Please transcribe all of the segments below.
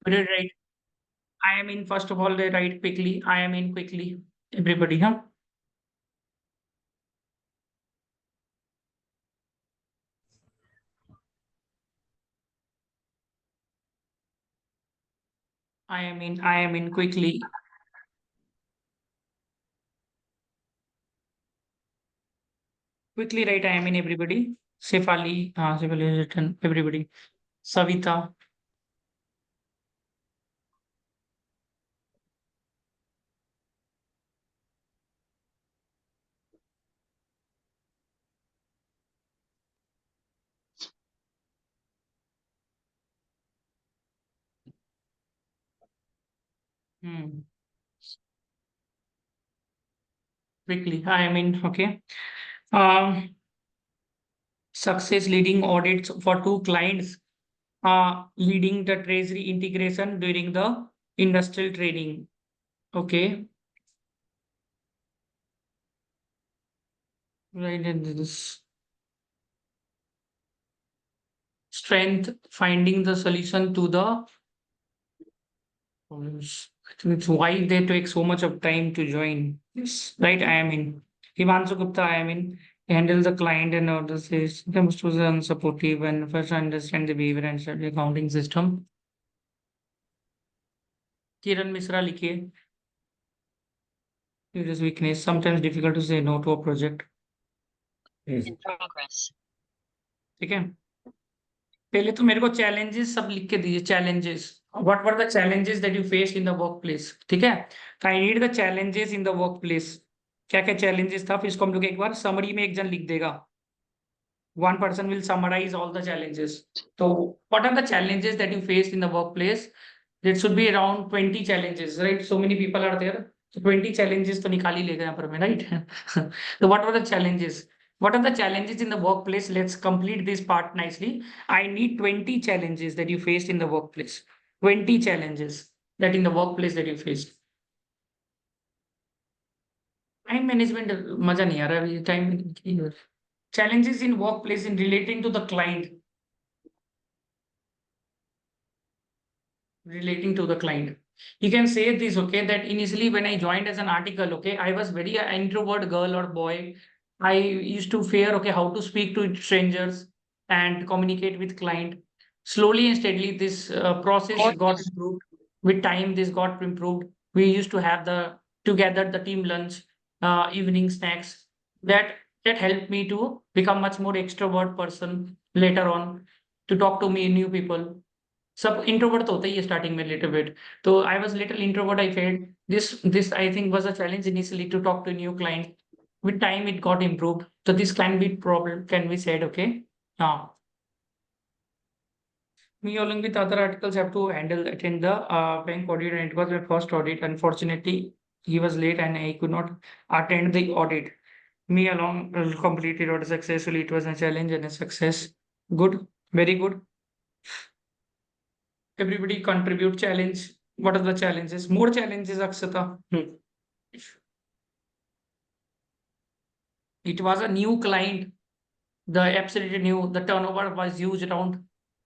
Put it right. I am in, first of all, they write quickly. I am in quickly. Everybody, huh? I am in quickly. Quickly write I am in, everybody. Sefali is written, everybody. Savita. Hmm. Quickly. I am in, okay. Um, Success leading audits for two clients, leading the treasury integration during the industrial training. Okay. Right. And this strength finding the solution to the problems. I think it's why they take so much of time to join. Yes. Right. I am in. Himanshu Gupta, I am in. Handle the client and order says the most was unsupportive and first understand the behavior and study accounting system. Kiran Misra लिखिए. It is weakness. Sometimes difficult to say no to a project. In progress. ठीक है. पहले तो मेरे को challenges सब लिख के दीजिए. Challenges. What were the challenges that you faced in the workplace? ठीक है. तो I need the challenges in the workplace. क्या क्या challenges था? फिर इसको हम लोग एक बार summary में एक जन लिख देगा. One person will summarize all the challenges. So, what are the challenges that you faced in the workplace? It should be around 20 challenges, right? So many people are there. So 20 challenges तो निकाल ही लेगा यहाँ पर मैं, right? So what were the challenges? What are the challenges in the workplace? Let's complete this part nicely. I need 20 challenges that you faced in the workplace. 20 challenges that in the workplace that you faced. Time management मजा नहीं आ रहा अभी time. Challenges in workplace in relating to the client. Relating to the client. You can say this, okay, that initially when I joined as an article, okay, I was very introvert girl or boy. I used to fear, okay, how to speak to strangers and communicate with client. Slowly and steadily, this process got improved. With time, this got improved. We used to have the together the team lunch, evening snacks. That that helped me to become much more extrovert person later on, to talk to me new people. सब introvert तो होता ही है starting में little bit. तो I was little introvert. I failed this I think was a challenge initially to talk to new client. With time it got improved, so this can be problem, can be said, okay. Me along with other articles have to attend the bank audit, and it was my first audit. Unfortunately, he was late and I could not attend the audit. Me along completed audit successfully. It was a challenge and a success. Good, very good. Everybody contribute challenge. What are the challenges? More challenges, Akshata. It was a new client. The absolutely new. The turnover was huge around,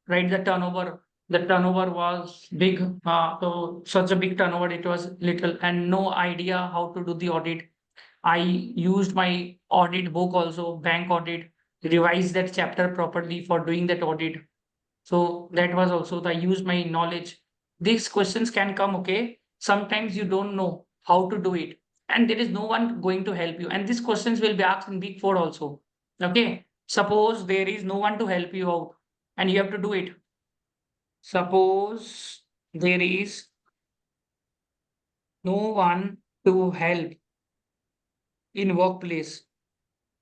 right? The turnover was big. So such a big turnover. It was little and no idea how to do the audit. I used my audit book also, bank audit, revise that chapter properly for doing that audit. So that was also the use my knowledge. These questions can come, okay. Sometimes you don't know how to do it, and there is no one going to help you. And these questions will be asked in Big Four also. Okay. Suppose there is no one to help you out and you have to do it. Suppose there is no one to help in workplace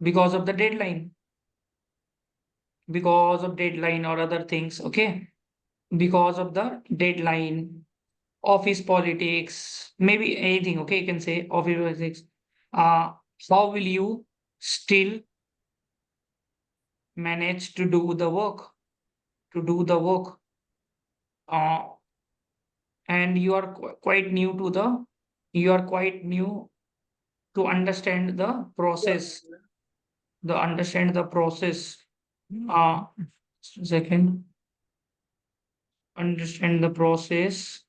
because of the deadline, because of deadline or other things. Okay. Because of the deadline, office politics, maybe anything. Okay, you can say office politics. Uh, how will you still manage to do the work? To do the work, uh, and you are quite new to the. You are quite new to understand the process. The understand the process. Uh, second. understand the process.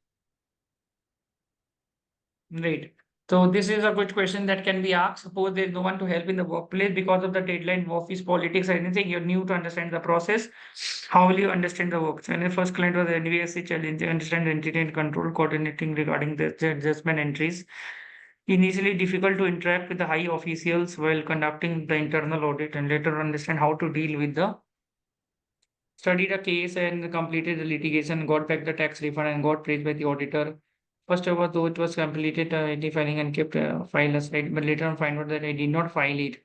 Right. So this is a good question that can be asked. Suppose there is no one to help in the workplace because of the deadline, office politics, or anything. You're new to understand the process. How will you understand the work? So, when the first client was NVSC challenge, understand entity and control coordinating regarding the adjustment entries. Initially difficult to interact with the high officials while conducting the internal audit, and later understand how to deal with the studied a case and completed the litigation, got back the tax refund and got praised by the auditor. First of all, though it was completed ID filing and kept file aside, but later on find out that I did not file it.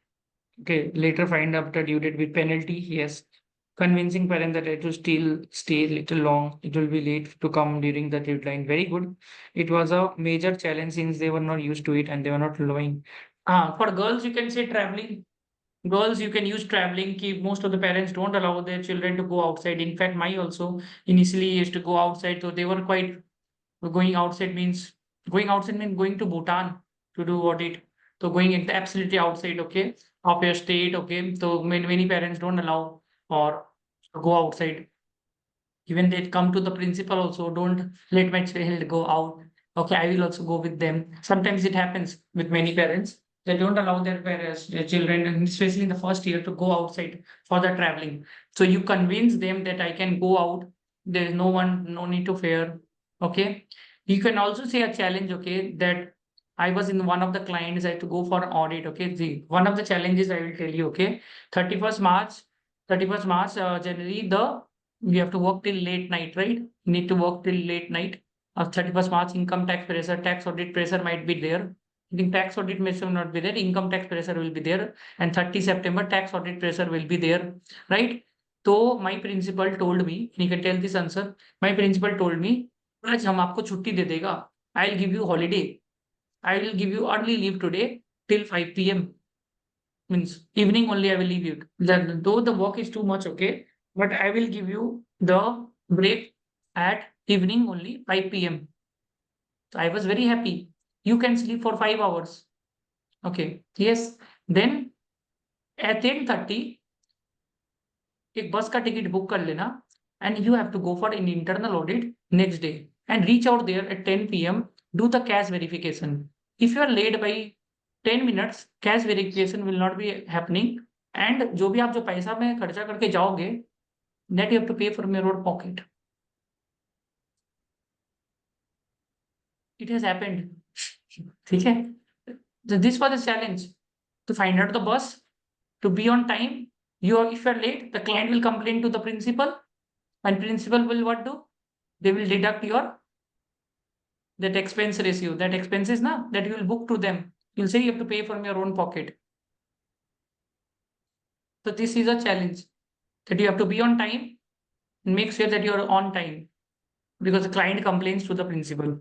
Okay, later find out that due date with penalty, yes. Convincing parent that it will still stay little long, it will be late to come during the deadline. Very good. It was a major challenge since they were not used to it and they were not knowing. For girls, you can say traveling. Girls, you can use traveling. Most of the parents don't allow their children to go outside. In fact, my also initially used to go outside, so they were quite going outside means going to Bhutan to do audit. So going absolutely outside, okay, of your state, okay. So many parents don't allow or go outside. Even they come to the principal also, don't let my child go out. Okay, I will also go with them. Sometimes it happens with many parents. They don't allow their parents, their children, and especially in the first year, to go outside for the traveling. So you convince them that I can go out. There is no one, no need to fear. Okay. You can also say a challenge, okay, that I was in one of the clients, I had to go for an audit. Okay. One of the challenges I will tell you, okay, 31st March, 31st March, generally we have to work till late night, right? Need to work till late night. 31st March, income tax pressure, tax audit pressure might be there. I think tax audit pressure will not be there. Income tax pressure will be there. And 30 September, tax audit pressure will be there, right? So my principal told me, you can tell this answer. My principal told me, आज हम आपको छुट्टी दे देगा. I'll give you holiday. I will give you early leave today till 5 p.m. Means evening only I will leave you. Though the work is too much, okay, but I will give you the break at evening only 5 p.m. So I was very happy. You can sleep for 5 hours. Okay. Yes. Then at 10:30, एक बस का ticket book कर लेना and you have to go for an internal audit next day and reach out there at 10 p.m. Do the cash verification. If you are late by 10 minutes, cash verification will not be happening. And जो भी आप जो पैसा में खर्चा करके जाओगे, that you have to pay from your own pocket. It has happened. ठीक है? So this was the challenge, to find out the bus, to be on time. If you are late, the client will complain to the principal, and principal will what do? They will deduct your that expense ratio, that expenses na, that you will book to them. You'll say you have to pay from your own pocket. So this is a challenge, that you have to be on time and make sure that you are on time, because the client complains to the principal.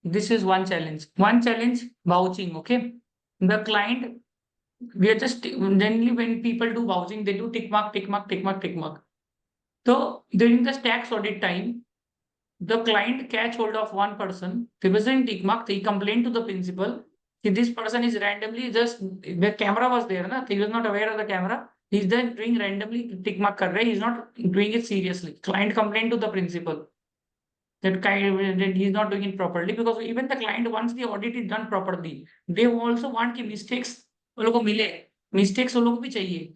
This is one challenge. One challenge, vouching. Okay. The client, we are just generally when people do vouching, they do tick mark, tick mark, tick mark, tick mark. So during the tax audit time, the client catch hold of one person, he was doing tick mark, he complained to the principal. This person is randomly just, the camera was there, na? He was not aware of the camera. He's then doing randomly tick mark kar raha hai. He's not doing it seriously. Client complained to the principal that he's not doing it properly, because even the client, once the audit is done properly, they also want कि mistakes वो लोगों को मिले. Mistakes वो लोगों को भी चाहिए.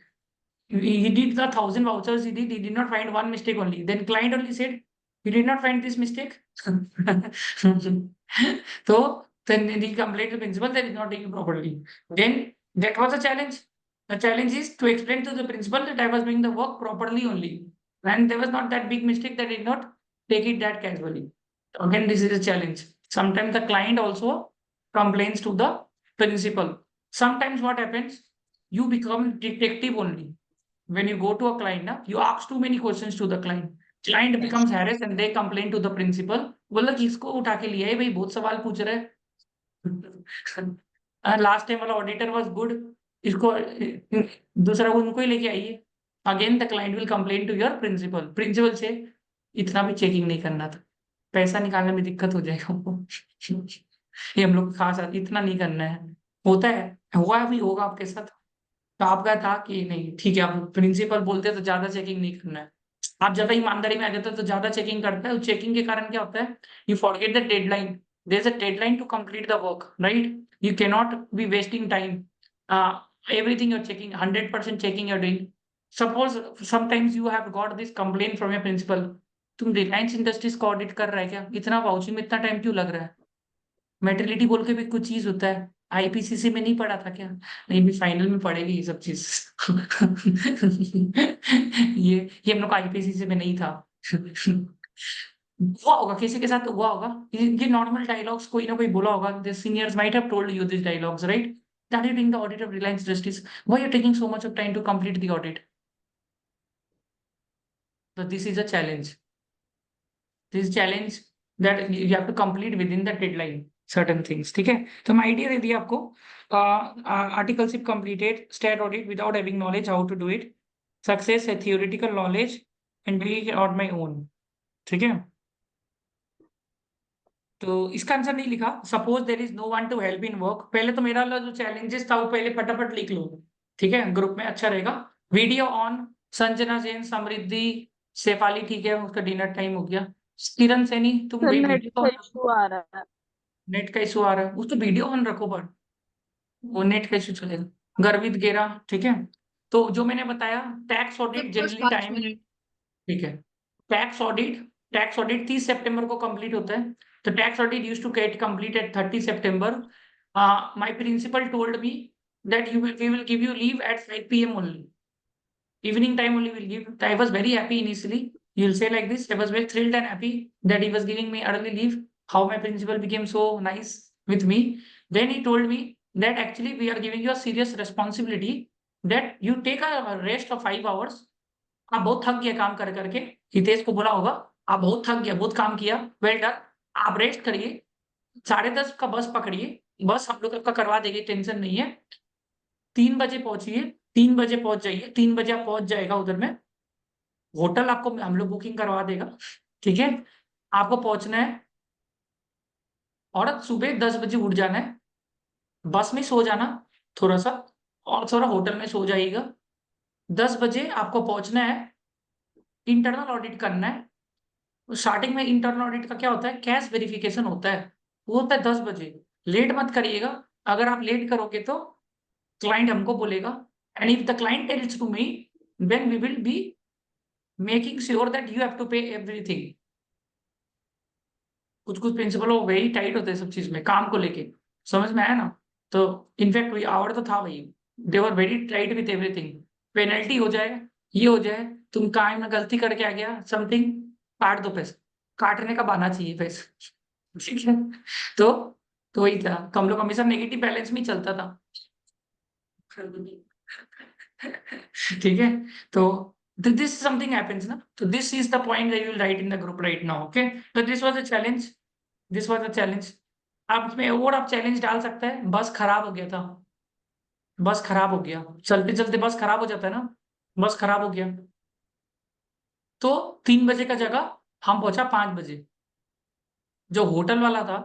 He did the 1,000 vouchers he did not find one mistake only. Then client only said, you did not find this mistake. So then he complained to the principal that he's not doing it properly. Then that was a challenge. The challenge is to explain to the principal that I was doing the work properly only. And there was not that big mistake that I did not take it that casually. Again, this is a challenge. Sometimes the client also complains to the principal. Sometimes what happens, you become detective only. When you go to a client, na, you ask too many questions to the client. Client becomes harassed and they complain to the principal. बोला किसको उठा के लिया है भाई, बहुत सवाल पूछ रहा है. लास्ट टाइम वाला ऑडिटर वाज गुड, इसको दूसरा उनको ही लेके आइए. Again the client will complain to your principal. Principal से इतना भी चेकिंग नहीं करना था, पैसा निकालने में दिक्कत हो जाएगा हमको. ये हम लोग खास इतना नहीं करना है. होता है, हुआ भी होगा आपके साथ. तो आपका था कि नहीं ठीक है, आप प्रिंसिपल बोलते तो ज्यादा चेकिंग नहीं करना है. आप ज्यादा ईमानदारी में आ जाते हो तो ज्यादा चेकिंग करता है, चेकिंग के कारण क्या होता है, you forget the deadline, there is a deadline to complete the work, right? You can not be wasting time, everything you're checking, 100% checking you're doing. Suppose sometimes you have got this complaint from your principal, तुम Reliance industries को audit कर रहा है क्या, इतना vouching में इतना time क्यों लग रहा है? मेटरनिटी बोल के भी कुछ चीज होता है, आईपीसीसी में नहीं पढ़ा था क्या? नहीं, भी फाइनल में पढ़ेगी ये सब चीज। ये हम लोग आईपीसीसी में नहीं था। हुआ होगा किसी के साथ, तो हुआ होगा, ये नॉर्मल डायलॉग्स कोई ना कोई बोला होगा, the seniors might have told you this dialogues, right? That you doing the audit of Reliance Industries, why you taking so much of time to complete the audit? So this is a challenge. This is challenge that you have to complete within the deadline certain things. ठीक है, तो मैं idea दे दिया आपको। Articleship completed stat audit without having knowledge how to do it. Success है theoretical knowledge and doing it on my own. ठीक है, तो इसका आंसर नहीं लिखा। Suppose there is no one to help in work, पहले तो मेरा वाला जो चैलेंजेस था वो पहले फटाफट लिख लो, ठीक है, ग्रुप में अच्छा रहेगा। वीडियो ऑन, संजना जैन, समृद्धि, शेफाली, ठीक है, उसका डिनर टाइम हो गया। किरण सैनी, तुम सर नेट वीडियो का ऑन, इशू आ रहा है। नेट का इशू आ रहा है, उसको वीडियो ऑन रखो, पर वो नेट का इशू चलेगा। गर्वित गेरा, ठीक है, तो जो मैंने बताया, टैक्स सर ऑडिट बस जनरली 5 मिनट। ठीक है, टैक्स ऑडिट, टैक्स ऑडिट 30 सितंबर को कंप्लीट होता है, तो tax audit used to get complete at 30 सितंबर। My principal told me that we will give you leave at 5 PM only, evening time only will give. I was very happy initially, you'll say like this, I was very thrilled and happy that he was giving me early leave, how my principal became so nice with me. Then he told me that actually we are giving you a serious responsibility, that you take a rest of 5 hours। आप बहुत थक गए काम कर करके, हितेश को बोला होगा, आप बहुत थक गया, बहुत काम किया, वेल डन, आप रेस्ट करिए, 10:30 का बस पकड़िए, बस हम लोग आपका करवा देंगे, टेंशन नहीं है। 3 बजे पहुंचिए, 3 बजे पहुंच जाइए, 3 बजे आप पहुंच जाएगा उधर में, होटल आपको हम लोग बुकिंग करवा देगा, ठीक है। आपको पहुंचना है और सुबह 10 बजे उठ जाना है, बस में सो जाना थोड़ा सा, और थोड़ा होटल में सो जाइएगा। 10 बजे आपको पहुंचना है, इंटरनल ऑडिट करना है। स्टार्टिंग में इंटरनल ऑडिट का क्या होता है, कैश वेरिफिकेशन होता है, वो होता है 10 बजे। लेट मत करिएगा, अगर आप लेट करोगे तो क्लाइंट हमको बोलेगा, and if the client tells to me, then we will be making sure that you have to pay everything. कुछ कुछ प्रिंसिपल वो वेरी टाइट होते हैं सब चीज में, काम को लेके, समझ में आया ना? तो इनफैक्ट वही आवर तो था भाई, they were very tight with everything. Penalty हो जाए, ये हो जाए, तुम काम में गलती करके आ गया समथिंग, काट दो पैसे, काटने का बहाना चाहिए पैसे। ठीक है, तो तो वही था, तो हम लोग हमेशा नेगेटिव बैलेंस में ही चलता था। ठीक है, तो this something happens ना, तो this is the point that you will write in the group right now, okay? So this was a challenge, this was a challenge। आप इसमें और आप चैलेंज डाल सकते हैं, बस खराब हो गया था, बस खराब हो गया, चलते चलते बस खराब हो जाता है ना, बस खराब हो गया, तो 3 बजे का जगह हम पहुंचा 5 बजे। जो होटल वाला था,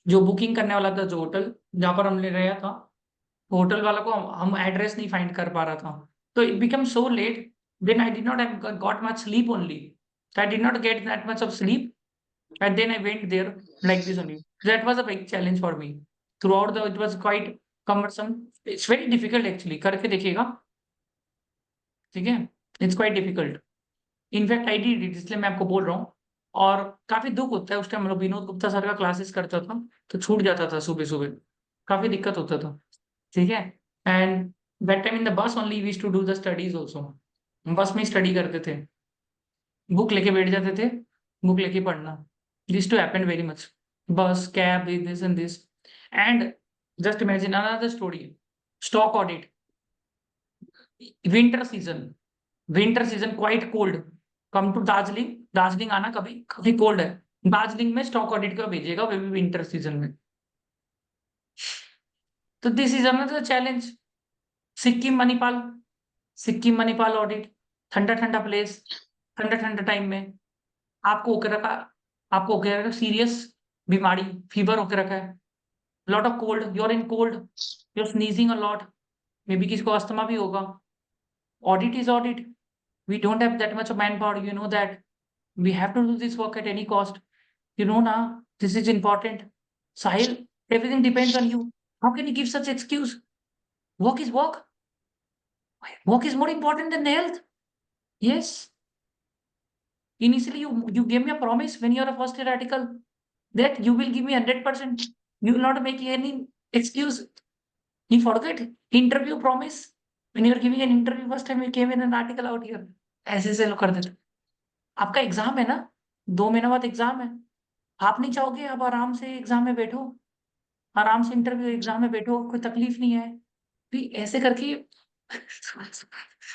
जो बुकिंग करने वाला था, जो होटल जहाँ पर हमने रहा था, होटल वाला को हम एड्रेस नहीं फाइंड कर पा रहा था, तो it become so late, then I did not have got much sleep only, I did not get that much of sleep, and then I went there like this only. That was a big challenge for me. Throughout the, it was quite cumbersome. It's very difficult actually. करके देखिएगा, ठीक है, it's quite difficult. In fact I did it, इसलिए मैं आपको बोल रहा हूँ। और काफी दुख होता है, उस टाइम हम लोग विनोद गुप्ता सर का क्लासेस करता था, तो छूट जाता था सुबह सुबह, काफी दिक्कत होता था, ठीक है। And that time in the bus only we to do the studies also, bus में स्टडी करते थे, बुक लेके बैठ जाते थे, बुक लेके पढ़ना, this to happen very much, bus cab this and this. And just imagine another story, stock audit, winter season, winter season quite cold, come to Darjeeling, Darjeeling आना, कभी कभी कोल्ड है, दार्जिलिंग में स्टॉक ऑडिट का भेजेगा, वो भी विंटर सीजन में, तो this is another challenge. Sikkim Manipal, Sikkim Manipal audit, ठंडा ठंडा प्लेस, ठंडा ठंडा टाइम में, आपको होकर रखा, आपको होकर रखा सीरियस बीमारी, फीवर होकर रखा है, lot of cold, you're in cold, you're sneezing a lot, maybe किसको अस्थमा भी होगा, audit is audit, We don't have that much of manpower. You know that we have to do this work at any cost. You know now, this is important. Sahil, everything depends on you. How can you give such excuse? Work is work. Work is more important than health. Yes. Initially, you gave me a promise when you're a first year article that you will give me 100%. You will not make any excuse. You forget interview promise. When you're giving an interview, first time you came in an article out here. ऐसे लोग कर देते. आपका exam है ना, 2 महीना बाद exam है. आप नहीं चाहोगे आप आराम से एग्जाम में बैठो, आराम से इंटरव्यू एग्जाम में बैठो, कोई तकलीफ नहीं है. भी ऐसे करके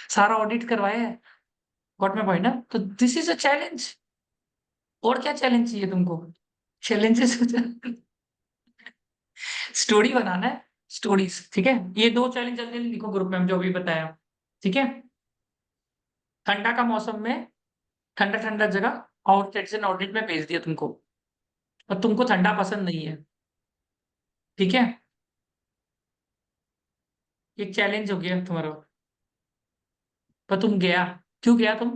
सारा ऑडिट करवाया है. गॉट माय पॉइंट ना. तो दिस इज अ चैलेंज. और क्या चैलेंज चाहिए तुमको? चैलेंजेस स्टोरी बनाना है, स्टोरीज. ठीक है, ये 2 चैलेंज जल्दी जल्दी लिखो ग्रुप में, जो अभी बताया. ठीक है, ठंडा का मौसम में ठंडा ठंडा जगह आउटलेट से ऑडिट में भेज दिया तुमको, और तुमको ठंडा पसंद नहीं है. ठीक है, एक चैलेंज हो गया तुम्हारा. पर तुम गया. क्यों गया तुम?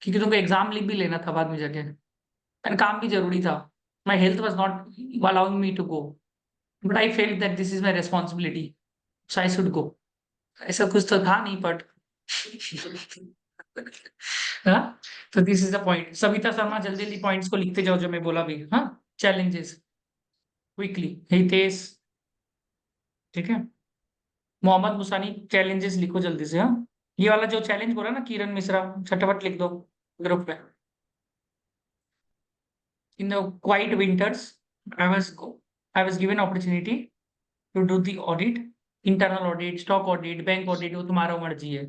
क्योंकि तुमको एग्जाम लिख भी लेना था बाद में जाके, एंड काम भी जरूरी था. My health was not allowing me to go, but I felt that this is my responsibility, so I should go. ऐसा कुछ तो था नहीं, बट हाँ. तो this is the point. Savita Sharma, जल्दी जल्दी पॉइंट्स को लिखते जाओ जो मैं बोला भी. हाँ, चैलेंजेस क्विकली. हितेश, ठीक है. मोहम्मद मुसानी, चैलेंजेस लिखो जल्दी से. हाँ, ये वाला जो चैलेंज बोला ना किरण मिश्रा, झटपट लिख दो ग्रुप में. In the quite winters I was given opportunity to do the audit, internal audit, stock audit, bank audit, वो तुम्हारा मर्जी है.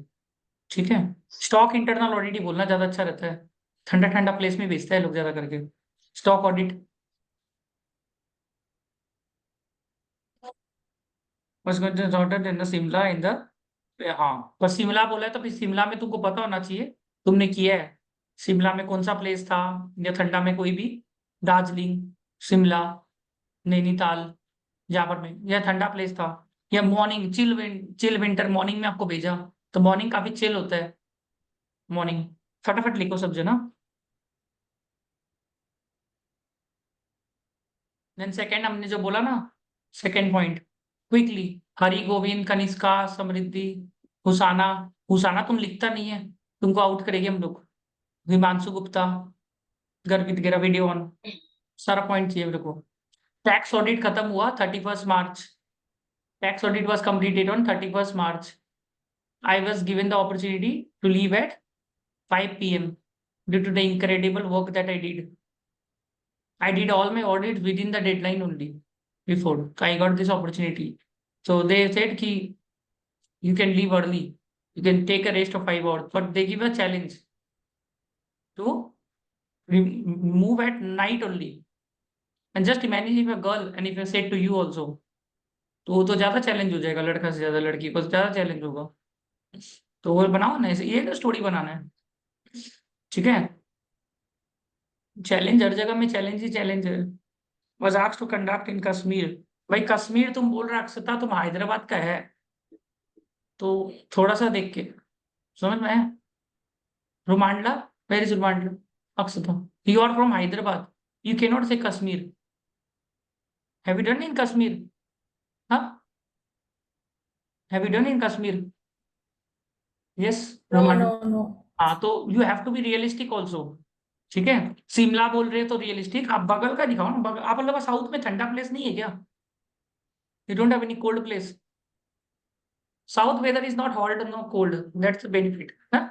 ठीक है, स्टॉक इंटरनल ऑडिट ही बोलना ज्यादा अच्छा रहता है. ठंडा ठंडा प्लेस में बेचता है लोग ज्यादा करके. Stock audit was going to sorted in the Shimla in the. हाँ, पर शिमला बोला है तो फिर शिमला में तुमको पता होना चाहिए तुमने किया है. शिमला में कौन सा प्लेस था, या ठंडा में कोई भी, दार्जिलिंग, शिमला, नैनीताल, जहाँ पर में यह ठंडा प्लेस था. या मॉर्निंग चिल विंटर मॉर्निंग में आपको भेजा, तो मॉर्निंग काफी चिल होता है. मॉर्निंग फटाफट लिखो सब जना. देन सेकंड हमने जो बोला ना, second point quickly, Hari Govind, Kanishka, Samriddhi, Husana. Husana तुम लिखता नहीं है, तुमको आउट करेंगे हम लोग. हिमांशु गुप्ता, गर्वित गेरा, वीडियो ऑन. सारा पॉइंट चाहिए मेरे को. टैक्स ऑडिट खत्म हुआ 31 मार्च. Tax audit was completed on 31 March. I was given the opportunity to leave at 5 p.m. due to the incredible work that I did. I did all my audits within the deadline only before. So I got this opportunity. So they said ki you can leave early. You can take a rest of 5 hours. But they give a challenge to move at night only. And just imagine if a girl and if I said to you also, तो वो तो ज्यादा challenge हो जाएगा. लड़का से ज्यादा लड़की को ज्यादा चैलेंज होगा. तो वो बनाओ ना ऐसे, ये तो स्टोरी बनाना है. ठीक है, चैलेंज हर जगह में चैलेंज ही चैलेंज है. was asked to conduct in Kashmir. भाई कश्मीर तुम बोल रहे अक्षता, तुम हैदराबाद का है, तो थोड़ा सा देख के समझ में आया. Rumandla, where is Rumandla? Akshata, you are from Hyderabad, you can not say Kashmir. Have you done in Kashmir? हाँ, have you done in Kashmir? Yes, Rumandla. No. हाँ, तो you have to be realistic also. ठीक है, शिमला बोल रहे हो तो रियलिस्टिक. आप बगल का दिखाओ ना. बगल, आप लोग साउथ में ठंडा प्लेस नहीं है क्या? You don't have any cold place. South weather is not hot or no cold. That's the benefit. Huh?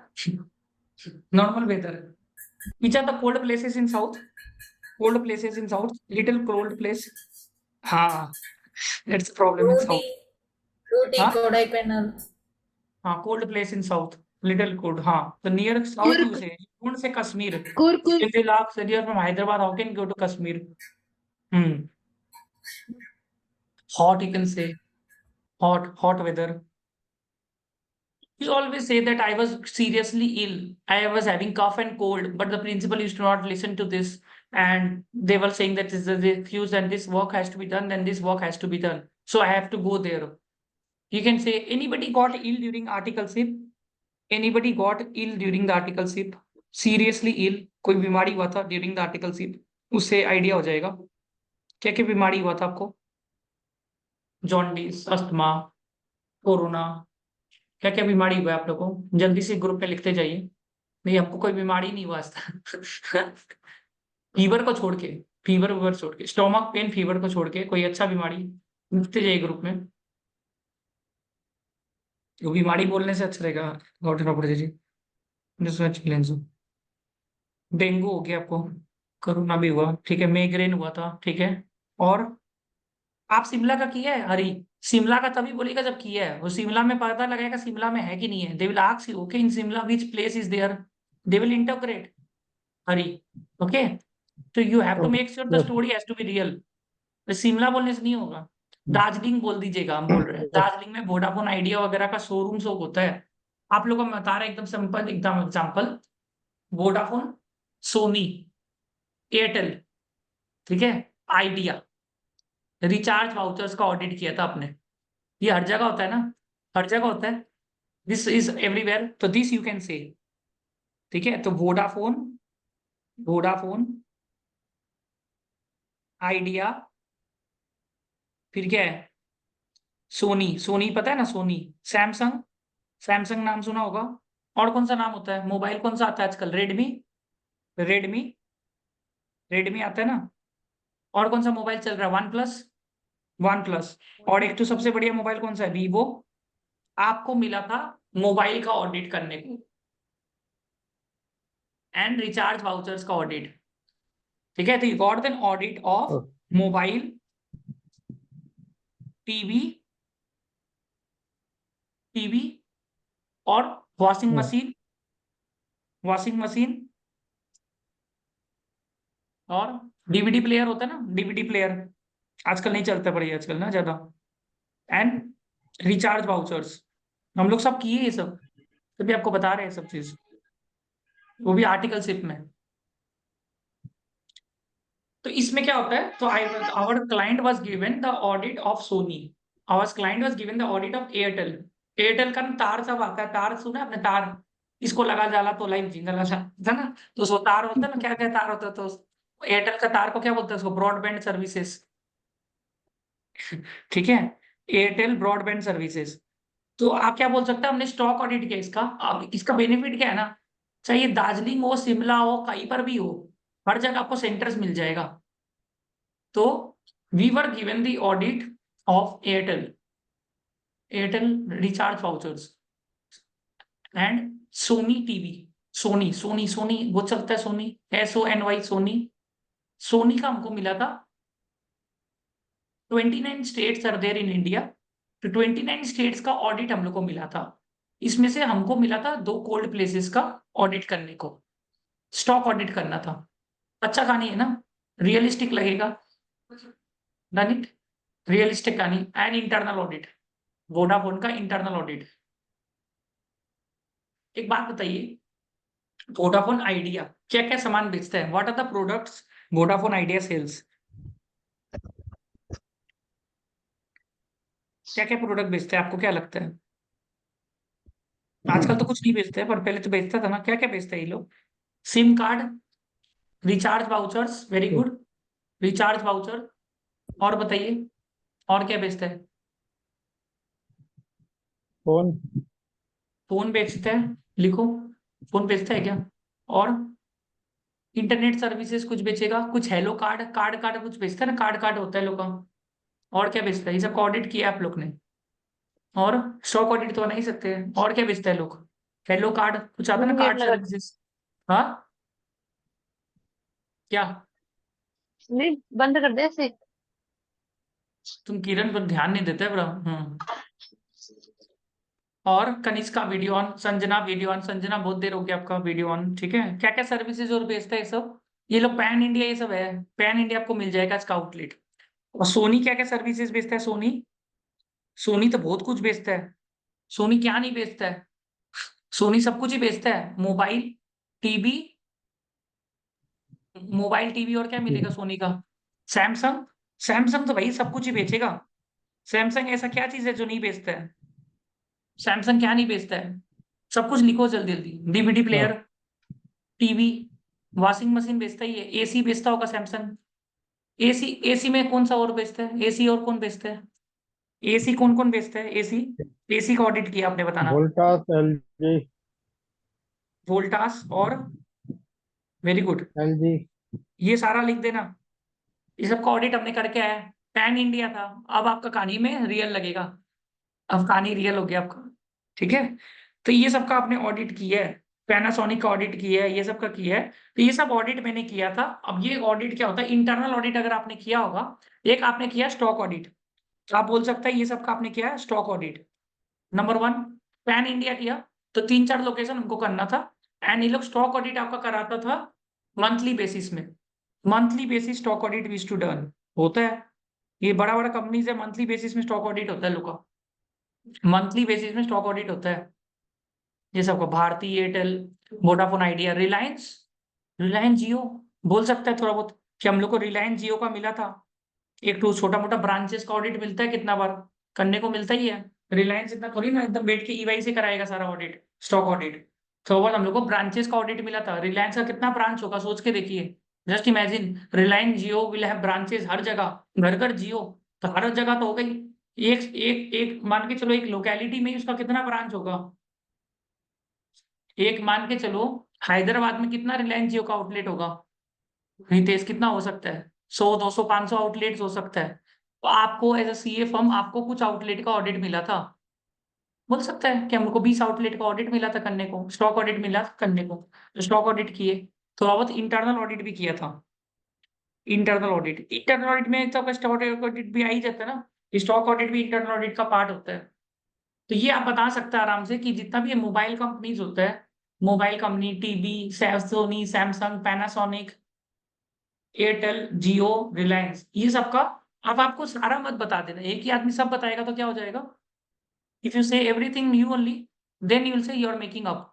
Normal weather. Which are the cold places in South? Cold places in South. Little cold place. हाँ, that's the problem in South. Fruity, हाँ, Kodaikanal. हाँ, cold place in South. Little cold. हाँ, so near South you say. You don't say Kashmir. If they laugh, say you're from Hyderabad, how can you go to Kashmir? Hot, you can say. Hot weather. You always say that I was seriously ill. I was having cough and cold, but the principal used to not listen to this. And they were saying that this is the excuse and this work has to be done, then this work has to be done. So I have to go there. You can say anybody got ill during articleship. Anybody got ill during the articleship, seriously ill, कोई बीमारी हुआ था during the articleship, उससे idea हो जाएगा क्या क्या बीमारी हुआ था आपको। जॉन्डिस, अस्थमा, कोरोना, क्या क्या बीमारी हुआ है आप लोगों को, जल्दी से ग्रुप पे लिखते जाइए। नहीं आपको कोई बीमारी नहीं हुआ आज तक। फीवर को छोड़ के, फीवर वीवर छोड़ के, स्टोमक पेन फीवर को छोड़ के कोई अच्छा बीमारी लिखते जाइए ग्रुप में। वो बीमारी बोलने से अच्छा रहेगा। डॉक्टर प्रॉपर्टी जी, डेंगू हो गया आपको, कोरोना भी हुआ, ठीक है, माइग्रेन हुआ था, ठीक है। और आप शिमला का किया है हरी, शिमला का तभी बोलेगा जब किया है, वो शिमला में पता लगेगा शिमला में है कि नहीं है। They will ask you okay in Shimla which place is there, they will interpret Hari, okay. तो you have to make sure the story has to be real. Shimla बोलने से नहीं होगा, दार्जिलिंग बोल दीजिएगा, हम बोल रहे हैं दार्जिलिंग में वोडाफोन आइडिया वगैरह का शोरूम शो होता है। आप लोगों को मैं बता रहा एकदम सिंपल एकदम एग्जाम्पल, वोडाफोन, सोनी, एयरटेल, ठीक है, आइडिया, रिचार्ज वाउचर्स का ऑडिट किया था आपने। ये हर जगह होता है ना, हर जगह होता है, दिस इज एवरीवेयर, तो दिस यू कैन से, ठीक है। तो वोडाफोन, वोडाफोन, आइडिया, फिर क्या है, सोनी, सोनी पता है ना, सोनी, सैमसंग, सैमसंग नाम सुना होगा। और कौन सा नाम होता है, मोबाइल कौन सा आता है आजकल, रेडमी, रेडमी, रेडमी आता है ना। और कौन सा मोबाइल चल रहा है, वन प्लस, वन प्लस। और एक तो सबसे बढ़िया मोबाइल कौन सा है, वीवो। आपको मिला था मोबाइल का ऑडिट करने को एंड रिचार्ज वाउचर्स का ऑडिट, ठीक है। तो you got an audit of mobile, TV, TV और वॉशिंग मशीन, वॉशिंग मशीन और डीवीडी प्लेयर होता है ना, डीवीडी प्लेयर आजकल नहीं चलता बढ़िया आजकल ना ज्यादा, एंड रिचार्ज वाउचर्स। हम लोग सब किए ये सब, तभी आपको बता रहे हैं सब चीज, वो भी आर्टिकलशिप में। तो इसमें क्या होता है, तो I our client was given the audit of Sony, our client was given the audit of Airtel. Airtel का ना तार सब आता है, तार सुना है आपने, तार, इसको लगा जाला तो लाइव जिंगल था ना, तो उसको तार होता है ना, क्या क्या तार होता है, तो एयरटेल का तार को क्या बोलते हैं, उसको ब्रॉडबैंड सर्विसेज, ठीक है, एयरटेल ब्रॉडबैंड सर्विसेज। तो आप क्या बोल सकते हैं, हमने स्टॉक ऑडिट किया इसका। अब इसका बेनिफिट क्या है ना, चाहे दार्जिलिंग हो, शिमला हो, कहीं पर भी हो, हर जगह आपको सेंटर्स मिल जाएगा। तो we were given the audit of Airtel, Airtel recharge vouchers and Sony TV, Sony, Sony, Sony वो चलता है, सोनी, SONY, सोनी, सोनी का हमको मिला था 29 states are there in India, तो 29 स्टेट्स का ऑडिट हम लोग को मिला था। इसमें से हमको मिला था 2 कोल्ड प्लेसेस का ऑडिट करने को, स्टॉक ऑडिट करना था। अच्छा कहानी है ना, रियलिस्टिक लगेगा, डन इट, रियलिस्टिक कहानी एंड इंटरनल ऑडिट, वोडाफोन का इंटरनल ऑडिट। एक बात बताइए, वोडाफोन आइडिया क्या क्या सामान बेचता है, what are the products Vodafone Idea sells, क्या क्या प्रोडक्ट बेचते हैं, आपको क्या लगता है। आजकल तो कुछ नहीं बेचते हैं, पर पहले तो बेचता था ना, क्या क्या बेचते हैं ये लोग, SIM card, recharge vouchers, very good, recharge voucher. और बताइए, और क्या बेचता है, फोन, फोन बेचता है, लिखो, फोन बेचता है क्या। और इंटरनेट सर्विसेज कुछ बेचेगा, कुछ हेलो कार्ड, कार्ड कार्ड कुछ बेचता है ना, कार्ड कार्ड होता है लोग का। और क्या बेचता है, ये सब ऑडिट किया आप लोग ने। और स्टॉक ऑडिट तो नहीं सकते हैं, और क्या बेचता है लोग, हेलो कार्ड कुछ आता है ना, तुम गेट कार्ड लगा, सर्विसेज। हाँ, क्या, नहीं बंद कर दे ऐसे। तुम किरण पर ध्यान नहीं देते ब्रो। और Kanishka video on, Sanjana video on, Sanjana बहुत देर हो गया आपका वीडियो ऑन, ठीक है। क्या क्या सर्विसेज और बेचता है ये सब, ये लोग पैन इंडिया, ये सब है, पैन इंडिया आपको मिल जाएगा इसका आउटलेट। और सोनी क्या क्या सर्विसेज बेचता है, सोनी, सोनी तो बहुत कुछ बेचता है, सोनी क्या नहीं बेचता है, सोनी सब कुछ ही बेचता है, मोबाइल, टीवी, मोबाइल टीवी, और क्या मिलेगा सोनी का, सैमसंग, सैमसंग तो भाई सब कुछ ही बेचेगा। सैमसंग ऐसा क्या चीज है जो नहीं बेचता है, सैमसंग क्या नहीं बेचता है, सब कुछ लिखो जल्दी जल्दी। डीवीडी हाँ। प्लेयर, टीवी, वॉशिंग मशीन बेचता ही है, एसी बेचता होगा सैमसंग। एसी, एसी में कौन सा और बेचता है, एसी और कौन बेचता है, एसी कौन कौन बेचता है एसी। एसी का ऑडिट किया आपने, बताना। वोल्टास, एलजी। वोल्टास और, वेरी गुड, एलजी। ये सारा लिख देना। ये सबका ऑडिट हमने करके आया। पैन इंडिया था। अब आपका कहानी में रियल लगेगा, अब कहानी रियल हो गया आपका। ठीक है, तो ये सबका आपने ऑडिट किया है। पैनासोनिक का ऑडिट किया है, ये सब का किया है। तो ये सब ऑडिट मैंने किया था। अब ये ऑडिट क्या होता है, इंटरनल ऑडिट अगर आपने किया होगा। एक आपने किया स्टॉक ऑडिट, आप बोल सकते हैं ये सब का आपने किया है stock audit. Number one, pan India किया, तो 3-4 लोकेशन हमको करना था। एंड ये लोग स्टॉक ऑडिट आपका कराता था मंथली बेसिस में। Monthly basis stock audit we to done होता है। ये बड़ा बड़ा कंपनीज है, मंथली बेसिस में स्टॉक ऑडिट होता है लोग का, मंथली बेसिस में स्टॉक ऑडिट होता है। ये सबका भारती एयरटेल, वोडाफोन आइडिया, रिलायंस, रिलायंस जियो, बोल सकता है थोड़ा बहुत कि हम लोग को रिलायंस जियो का मिला था। एक तो छोटा मोटा ब्रांचेस का ऑडिट मिलता है, कितना बार करने को मिलता ही है। रिलायंस इतना थोड़ी ना एकदम बैठ के ईवाई से कराएगा सारा ऑडिट, स्टॉक ऑडिट। तो वो हम लोग को ब्रांचेस का ऑडिट मिला था। रिलायंस का कितना ब्रांच होगा सोच के देखिए। Just imagine, Reliance Jio will have branches हर जगह, घर घर जियो, तो हर जगह तो हो गई। एक एक एक मान के चलो, एक लोकेलिटी में ही उसका कितना ब्रांच होगा। एक मान के चलो, हैदराबाद में कितना रिलायंस जियो का आउटलेट होगा, रितेश कितना हो सकता है, 100, 200, 500 आउटलेट्स हो सकता है। तो आपको एज अ सीए फर्म आपको कुछ आउटलेट का ऑडिट मिला था। बोल सकता है कि हमको 20 आउटलेट का ऑडिट मिला था करने को, स्टॉक ऑडिट मिला था करने को, तो स्टॉक ऑडिट किए। थोड़ा बहुत इंटरनल ऑडिट भी किया था। इंटरनल ऑडिट, इंटरनल ऑडिट में तो आपका स्टॉक ऑडिट भी आ ही जाता है ना, स्टॉक ऑडिट भी इंटरनल ऑडिट का पार्ट होता है। तो ये आप बता सकते हैं आराम से कि जितना भी ये मोबाइल कंपनीज होता है, mobile company, TV, Sony, Samsung, Panasonic, Airtel, Jio, Reliance, ये सबका अब आपको सारा मत बता देना। एक ही आदमी सब बताएगा तो क्या हो जाएगा। If you say everything you only, then you will say you are making up.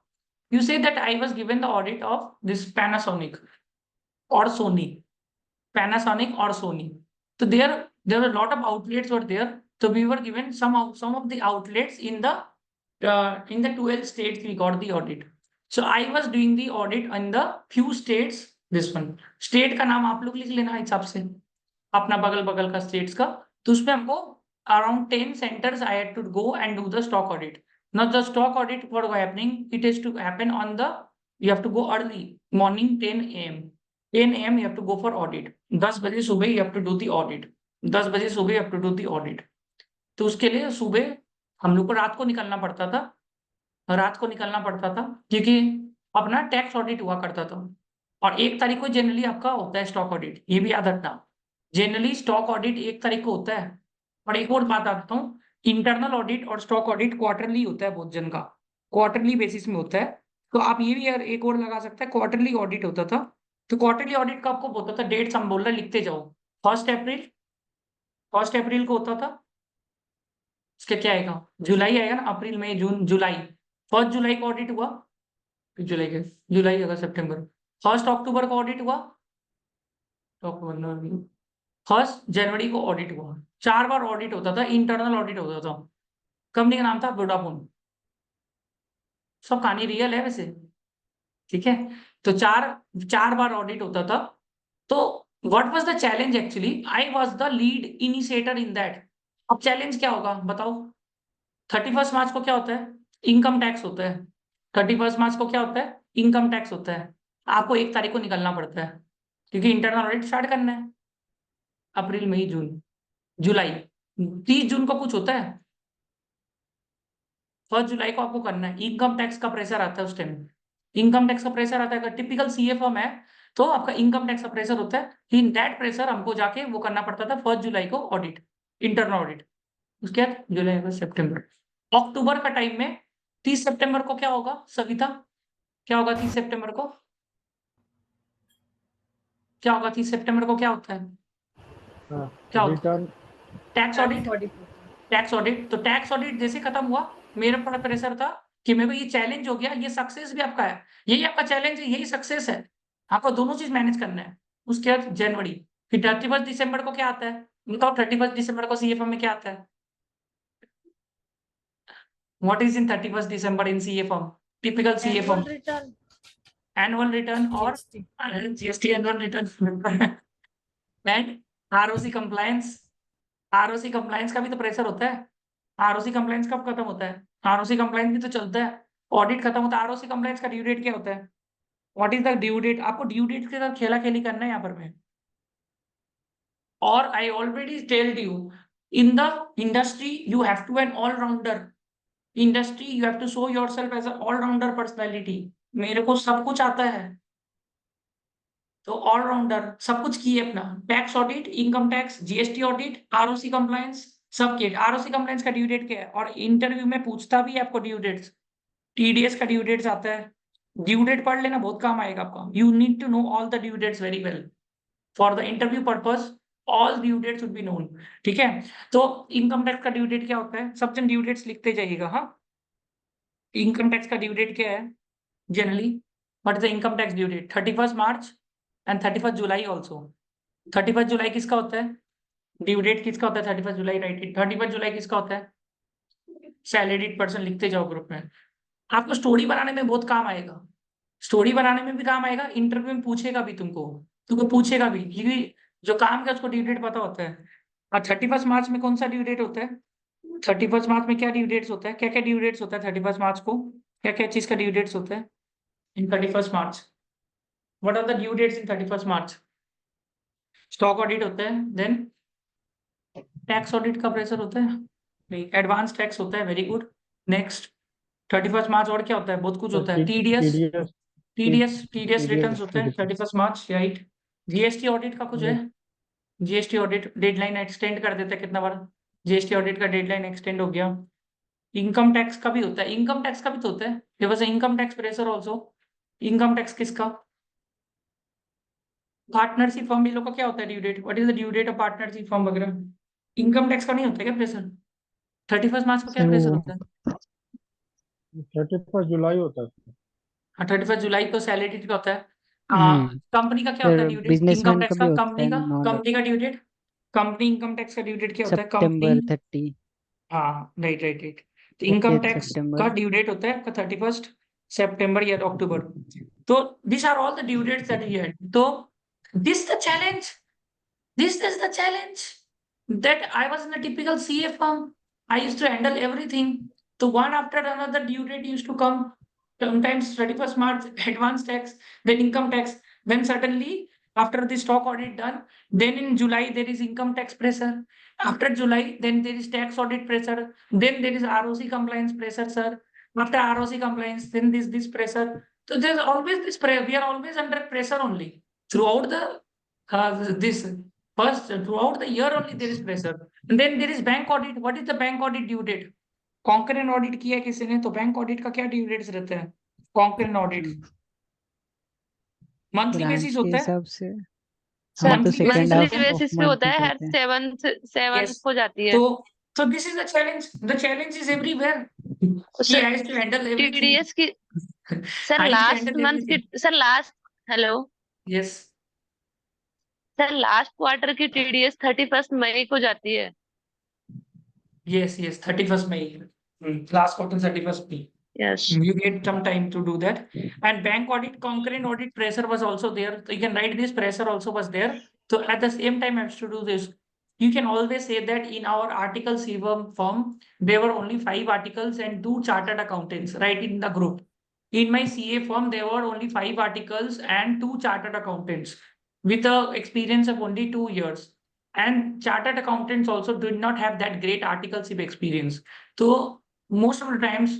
You say that I was given the audit of this Panasonic और सोनी, पैनासोनिक और सोनी। तो there are lot of outlets were there. तो we were given some of the outlets in the 12 states we got the audit. So I was doing the audit in the few states. This one state का नाम आप लोग लिख लेना हिसाब से, अपना बगल बगल का स्टेट्स का। तो उसमें हमको around 10 centers I had to go and do the stock audit. Now the stock audit for happening, it is to happen on the, you have to go early morning 10 a.m. 10 a.m. you have to go for audit. 10 बजे सुबह you have to do the audit. 10 बजे सुबह you have to do the audit. तो उसके लिए सुबह हम लोग को रात को निकलना पड़ता था, रात को निकलना पड़ता था, क्योंकि अपना टैक्स ऑडिट हुआ करता था। और 1 तारीख को जनरली आपका होता है स्टॉक ऑडिट, ये भी याद रखना। जनरली स्टॉक ऑडिट 1 तारीख को होता है। और एक और बात बताता हूँ, इंटरनल ऑडिट और स्टॉक ऑडिट क्वार्टरली होता है बहुत जन का, क्वार्टरली बेसिस में होता है। तो आप ये भी यार एक और लगा सकते हैं, क्वार्टरली ऑडिट होता था। तो क्वार्टरली ऑडिट का आपको होता था, डेट्स हम बोल रहे लिखते जाओ। 1 अप्रैल, 1 अप्रैल को होता था। इसका क्या आएगा, जुलाई आएगा ना, अप्रैल मई जून जुलाई। 1 जुलाई को ऑडिट हुआ, जुलाई के, जुलाई अगस्त सितंबर। 1 अक्टूबर को ऑडिट हुआ, अक्टूबर नवंबर, 1 जनवरी को ऑडिट हुआ। 4 बार ऑडिट होता था, इंटरनल ऑडिट होता था। कंपनी का नाम था वोडाफोन। सब कहानी रियल है वैसे, ठीक है। तो चार 4 बार ऑडिट होता था। तो what was the challenge, actually I was the lead initiator in that. अब चैलेंज क्या होगा बताओ। 31 मार्च को क्या होता है, इनकम टैक्स होता है। 31 मार्च को क्या होता है, इनकम टैक्स होता है। आपको 1 तारीख को निकलना पड़ता है, क्योंकि इंटरनल ऑडिट स्टार्ट करना है। अप्रैल मई जून जुलाई, 30 जून को कुछ होता है, 1 जुलाई को आपको करना है। इनकम टैक्स का प्रेशर आता है उस टाइम, इनकम टैक्स का प्रेशर आता है। अगर टिपिकल सीए फर्म है तो आपका इनकम टैक्स का प्रेशर होता है। इन दैट प्रेशर हमको जाके वो करना पड़ता था 1 जुलाई को ऑडिट, इंटरनल ऑडिट। उसके बाद जुलाई अगस्त सितंबर, अक्टूबर का टाइम में 30 सितंबर को क्या होगा सविता, क्या होगा 30 सितंबर को, क्या होगा 30 सितंबर को, क्या होता है, क्या होता है, return. Tax audit. Tax audit होता है। टैक्स ऑडिट, तो टैक्स ऑडिट जैसे खत्म हुआ, मेरा बड़ा प्रेशर था कि मेरे को ये चैलेंज हो गया, ये सक्सेस भी आपका है, यही आपका चैलेंज है, यही सक्सेस है। आपको दोनों चीज मैनेज करना है। उसके बाद जनवरी, फिर 31 दिसंबर को क्या आता है, बताओ 31 दिसंबर को सीएफएम में क्या आता है। What is in 31 December in CFM, typical CA form, return annual return और GST annual return and ROC compliance. ROC compliance का भी तो प्रेशर होता है। आरओसी कंप्लायंस कब खत्म होता है? आरओसी कंप्लायंस भी तो चलता है, ऑडिट खत्म होता है। आरओसी कंप्लायंस का ड्यू डेट क्या होता है? What is the due date? आपको ड्यू डेट के साथ खेला खेली करना है यहाँ पर मैं। और I already telled you, in the industry you have to an allrounder. Industry you have to show yourself as a allrounder personality. मेरे को सब कुछ आता है, तो ऑलराउंडर सब कुछ किए अपना। Tax audit, income tax, GST audit, ROC compliance सब किए। आरओसी कंप्लायंस का ड्यू डेट क्या है? और इंटरव्यू में पूछता भी है आपको ड्यू डेट्स। टीडीएस का ड्यू डेट्स आता है। ड्यू डेट पढ़ लेना, बहुत काम आएगा आपका। You need to know all the due dates very well for the interview purpose. All due dates should be known. ठीक है, तो इनकम टैक्स का ड्यू डेट क्या होता है? सब जन ड्यू डेट्स लिखते जाइएगा। हाँ, इनकम टैक्स का ड्यू डेट क्या है generally? What is the income tax due date? 31 March and 31 July also. 31 जुलाई किसका होता है? ड्यू डेट किसका होता है? 31 जुलाई, राइट। 31 जुलाई किसका होता है? Salaried person. लिखते जाओ ग्रुप में। आपको स्टोरी बनाने में बहुत काम आएगा। स्टोरी बनाने में भी काम आएगा, इंटरव्यू में पूछेगा भी तुमको। तुमको पूछेगा भी, क्योंकि जो काम का उसको ड्यू डेट पता होता है। और 31 मार्च में कौन सा ड्यू डेट होता है? 31 मार्च में क्या ड्यू डेट्स होता है? क्या क्या ड्यू डेट्स होता है 31 मार्च को? क्या क्या चीज का ड्यू डेट्स होता है in 31 March? What are the due dates in 31 March? Stock audit होता है, देन टैक्स ऑडिट का प्रेशर होता है, नहीं, एडवांस टैक्स होता है। Very good. नेक्स्ट, 31 मार्च और क्या होता है? बहुत कुछ होता है। TDS, TDS TDS return TDS होते हैं 31 मार्च, राइट। जीएसटी ऑडिट का कुछ है? जीएसटी ऑडिट डेडलाइन एक्सटेंड कर देता है कितना बार? जीएसटी ऑडिट का डेडलाइन एक्सटेंड हो गया। इनकम टैक्स का भी होता है, इनकम टैक्स का भी तो होता है। There was income tax pressure also. Income tax किसका? पार्टनरशिप फर्म, ये लोग का क्या होता है due date? What is the due date of partnership firm वगैरह? इनकम टैक्स का नहीं होता क्या प्रेशर? 31 मार्च को क्या सर प्रेशर वो होता है? 31 जुलाई होता है। हाँ, 31 जुलाई को सैलरी का होता है। हम्म कंपनी का क्या होता है sir due date income businessman का टैक्स भी का? होता कंपनी है का, नॉन कंपनी का due date, company income tax का ड्यू डेट क्या होता है? कंपनी, सितंबर 30। हाँ, राइट राइट राइट। तो इनकम 30 टैक्स का सितंबर। ड्यू डेट होता है आपका 31 सितंबर या अक्टूबर। तो this are all the due dates that we had. तो this the challenge, this is the challenge that I was in a typical CA firm. I used to handle everything. So one after another due date used to come. Sometimes 31st March, advance tax, then income tax. Then suddenly, after the stock audit done, then in July there is income tax pressure. After July, then there is tax audit pressure. Then there is ROC compliance pressure, sir. After ROC compliance, then this pressure. So there's always this pressure. We are always under pressure only throughout the this. First, throughout the year only there is pressure. And then there is bank audit. What is the bank audit due date? Concurrent audit किया किसी ने तो bank audit का क्या due dates रहते हैं? Concurrent audit monthly branch basis के होता है। हिसाब से। सर हाँ तो मंथली बेसिस सेकेंड मंथली होते हाफ हैं। ऑफ बेसिस पे मंथ होता ही है, हर करते हैं। सेवंथ यस, को जाती है। तो this is the challenge. The challenge is everywhere कि sir I have to handle everything. TDS की, sir I have to last handle month everything. की, sir last, hello yes, sir last quarter की TDS 31 मई को जाती है। Yes 31st May, last quarter 31st May. Yes You get some time to do that. And bank audit, concurrent audit pressure was also there. So you can write this pressure also was there. So at the same time, I have to do this. You can always say that in our article CFM firm, there were only 5 articles and 2 chartered accountants, right, in the group. In my CA firm, there were only 5 articles and 2 chartered accountants with a experience of only 2 years. And chartered accountants also did not have that great articleship experience. So most of the times,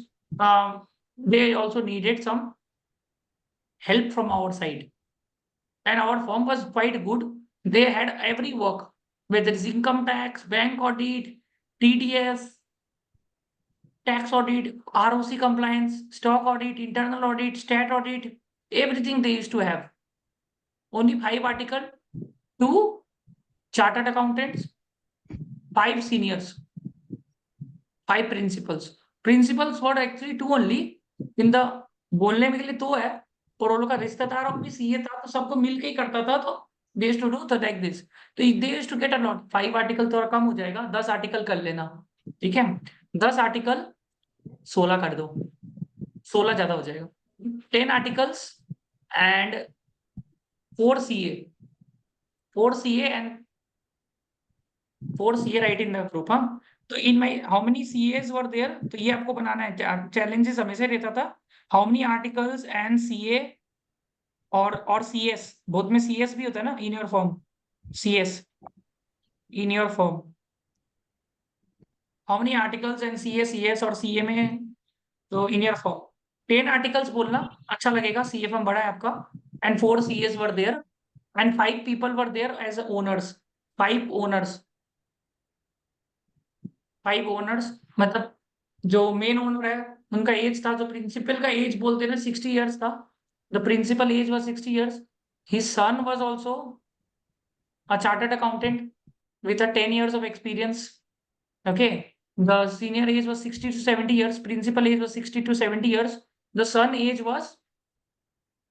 they also needed some help from our side. And our firm was quite good. They had every work, whether it's income tax, bank audit, TDS, tax audit, ROC compliance, stock audit, internal audit, stat audit, everything they used to have. Only 5 article, 2 chartered accountants, 5 seniors, 5 principals. Principals were actually 2 only. In the बोलने में के लिए 2 है, और वो लोग का रिश्तेदारों में भी सीए था, तो सबको मिलके ही करता था। तो दे यूज्ड टू डू तो लाइक दिस। तो they used to get a lot. 5 article थोड़ा कम हो जाएगा, 10 आर्टिकल कर लेना। ठीक है, 10 आर्टिकल 16 कर दो, 16 ज्यादा हो जाएगा। 10 articles and 4 CA, 4 CA and 4 CA right in the group. हाँ, तो in my how many CAs were there, तो ये आपको बनाना है। चैलेंजेस हमेशा रहता था how many articles and CA और CS, बोथ में CS भी होता है ना in your form, CS in your form, how many articles and CS और CA में, तो इन योर फॉर्म 10 आर्टिकल्स बोलना अच्छा लगेगा, CA फॉर्म बड़ा है आपका, and 4 CAs were there and 5 people were there as owners, 5 owners, 5 owners, मतलब जो मेन ओनर है उनका एज था, जो प्रिंसिपल का एज बोलते हैं ना 60 ईयर्स था, the principal age was 60 years, his son was also a chartered accountant with a 10 years of experience. Okay, the senior age was 60 to 70 years, principal age was 60 to 70 years, the son age was,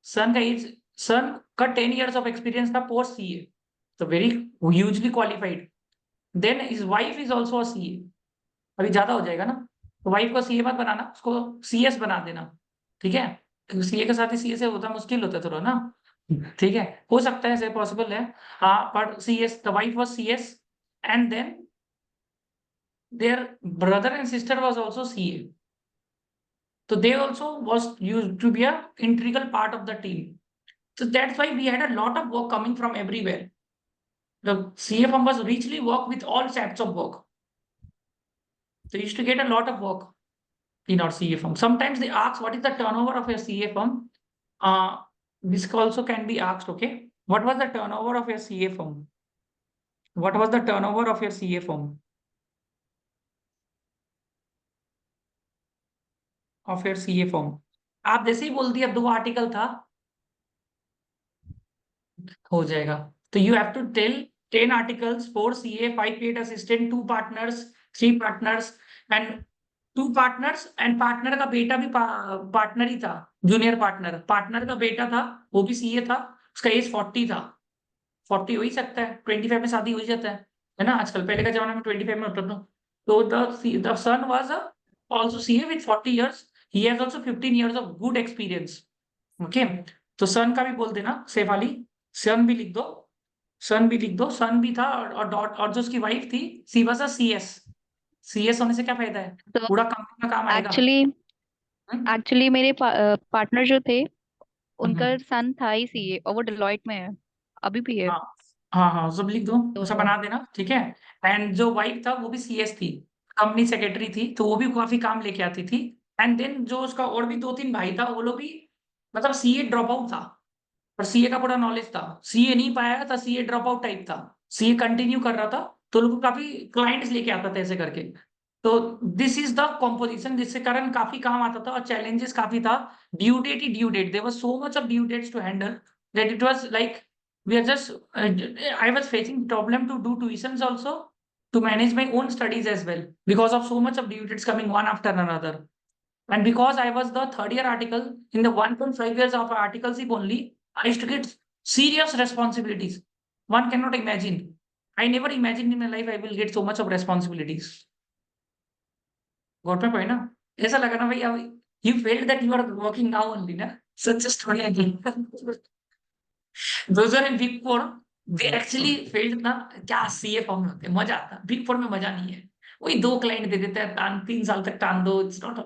son का age, son का 10 years of experience था post CA, so very hugely qualified. Then his wife is also a CA, अभी ज्यादा हो जाएगा ना, तो wife को CA मत बनाना, उसको CS बना देना, ठीक है, क्योंकि CA के साथ ही CS होता मुश्किल होता है थोड़ा ना, ठीक है, हो सकता है ऐसे पॉसिबल है। हाँ, पर CS, the wife was CS and then their brother and sister was also CA, so they also was used to be a integral part of the team, so that's why we had a lot of work coming from everywhere. The CA firm was richly work with all types of work, so you used to get a lot of work in our CA firm. Sometimes they ask what is the turnover of your CA firm, this also can be asked. Okay, what was the turnover of your CA firm, what was the turnover of your CA firm, of your CA firm? आप जैसे ही बोल दिया 2 article था, हो जाएगा, तो you have to tell 10 articles, 4 CA, 5 paid assistant, 2 partners, 3 partners and 2 partners and partner का बेटा भी पार्टनर ही था, जूनियर पार्टनर, पार्टनर का बेटा था, वो भी CA था, उसका एज 40 था, 40 हो ही सकता है, 25 में शादी हो ही जाता है ना आजकल, पहले का जमाना में 25 में होता था, तो the son was also CA with 40 years, he has also 15 years of good experience. Okay, तो सन का भी बोल देना सेफ वाली, सन भी लिख दो, सन भी लिख दो, सन भी था, और डॉट, और जो उसकी वाइफ थी she was a CS, CS होने से क्या फायदा है, तो पूरा कंपनी का काम आएगा। एक्चुअली हम्म? एक्चुअली मेरे पार्टनर जो थे, उनका हम्म। सन था ही CA, और वो डिलॉयट में है, अभी भी है। हाँ हाँ हाँ, सब लिख दो, उसे तो बना देना, ठीक है। एंड जो वाइफ था वो भी CS थी, कंपनी सेक्रेटरी थी, तो वो भी काफी काम लेके आती थी। एंड देन जो उसका और भी 2-3 भाई था, वो लोग भी, मतलब CA ड्रॉप आउट था, पर CA का पूरा नॉलेज था, CA नहीं पाया था, CA ड्रॉप आउट टाइप था, CA कंटिन्यू कर रहा था, तो लोग काफी क्लाइंट्स लेके आता था ऐसे करके। तो दिस इज द कॉम्पोजिशन, जिसके कारण काफी काम आता था और चैलेंजेस काफी था, ड्यू डेट ही due date, there was so much of due dates to handle that it was like we are just I was facing problem to do tuitions also, to manage my own studies as well, because of so much of due dates coming one after another. And because I was the third year article in the 1.5 years of articleship only, I used to get serious responsibilities. One cannot imagine. I never imagined in my life I will get so much of responsibilities. Got my point, ना? ऐसा लगा ना भाई, अब you felt that you are working now only, ना? Such a story again. Those are in Big Four, they actually felt ना, क्या CA form में होते हैं, मजा आता है। Big Four में मजा नहीं है, वही 2 क्लाइंट दे देता है, 3 साल तक टान दो, it's not